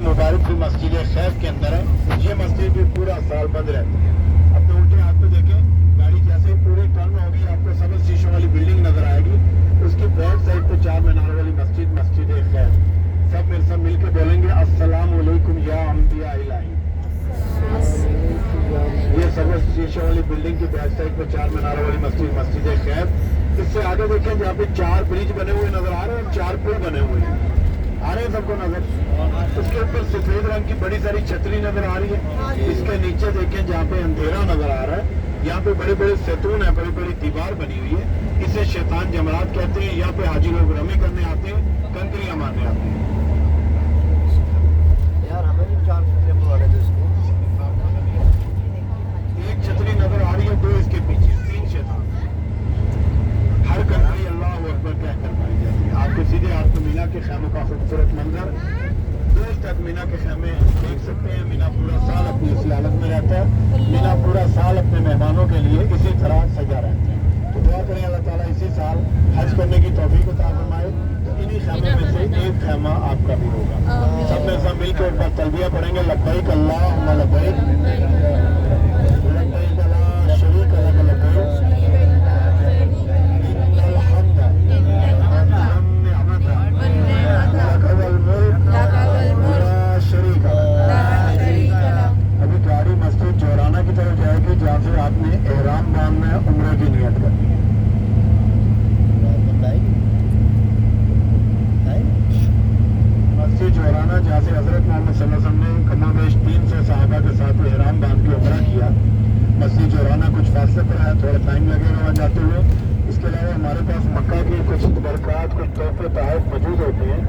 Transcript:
मुबारक भी मस्जिद खैफ के अंदर है। ये मस्जिद भी पूरा साल बंद रहती है। अपने उल्टे हाथ पे देखें, गाड़ी जैसे ही पूरी टर्न होगी आपको सबज शीशों वाली बिल्डिंग नजर आएगी। उसकी बैक साइड पे 4 मीनार वाली मस्जिद, मस्जिद खैफ। सब मेरे साथ मिलकर बोलेंगे अस्सलाम वालेकुम या अंबिया इलाही। ये सबज शीशों वाली बिल्डिंग की बैक साइड पे 4 मीनार वाली मस्जिद, मस्जिद खैफ। इससे आगे देखें जहाँ पे 4 ब्रिज बने हुए नजर आ रहे हैं, 4 पुल बने हुए हैं, आ रहे हैं सबको नजर। उसके ऊपर सफेद रंग की बड़ी सारी छतरी नजर आ रही है। इसके नीचे देखें जहाँ पे अंधेरा नजर आ रहा है, यहाँ पे बड़े बड़े सेतून है, बड़ी बड़ी दीवार बनी हुई है। इसे शैतान जमरात कहते हैं। यहाँ पे हाजी लोग रमी करने आते हैं, कंकरियां मारने आते हैं। यार हमें भी 4 छतरियां पकड़ा दे इसको। एक छतरी नजर आ रही है, 2 इसके पीछे, 3 शैतान। हर कंकरी अल्लाह अकबर कहकर पाई जाती है। आपके सीधे हाथ में मीना के खैमों का खूबसूरत मंजर, दूर तक मीना के खैमे देख सकते हैं। मीना पूरा साल अपनी इस हालत में रहता है। मीना पूरा साल अपने मेहमानों के लिए इसी तरह सजा रहता है। तो दुआ करें अल्लाह ताला इसी साल हज करने की तौफीक अता फरमाए। तो इन्हीं खैमों में से एक खैमा आपका भी होगा। सब में सब मिलकर एक बार तलबिया पढ़ेंगे, लब्बैक अल्लाहुम्मा लब्बैक, लब्बैक ला शरीक लक लब्बैक, इन्नल हम्दा वन निअमता लक वल मुल्क ला शरीक लक। अभी गाड़ी मस्जिद जोराना की तरफ जाएगी, जहाँ से आपने एहराम बांधना है, उम्रे की नियत करनी है। मस्जिद जोराना जहाँ से हजरत मोहम्मद सल्लल्लाहु अलैहि वसल्लम ने कमोबेश 300 सहाबा के साथ एहराम बांध के उम्रा किया। मस्जिद जोराना कुछ फासले पर है, थोड़ा टाइम लगेगा वहाँ जाते हुए। इसके अलावा हमारे पास मक्का की कुछ बरकत, कुछ तोहफे तहफ मौजूद होते हैं।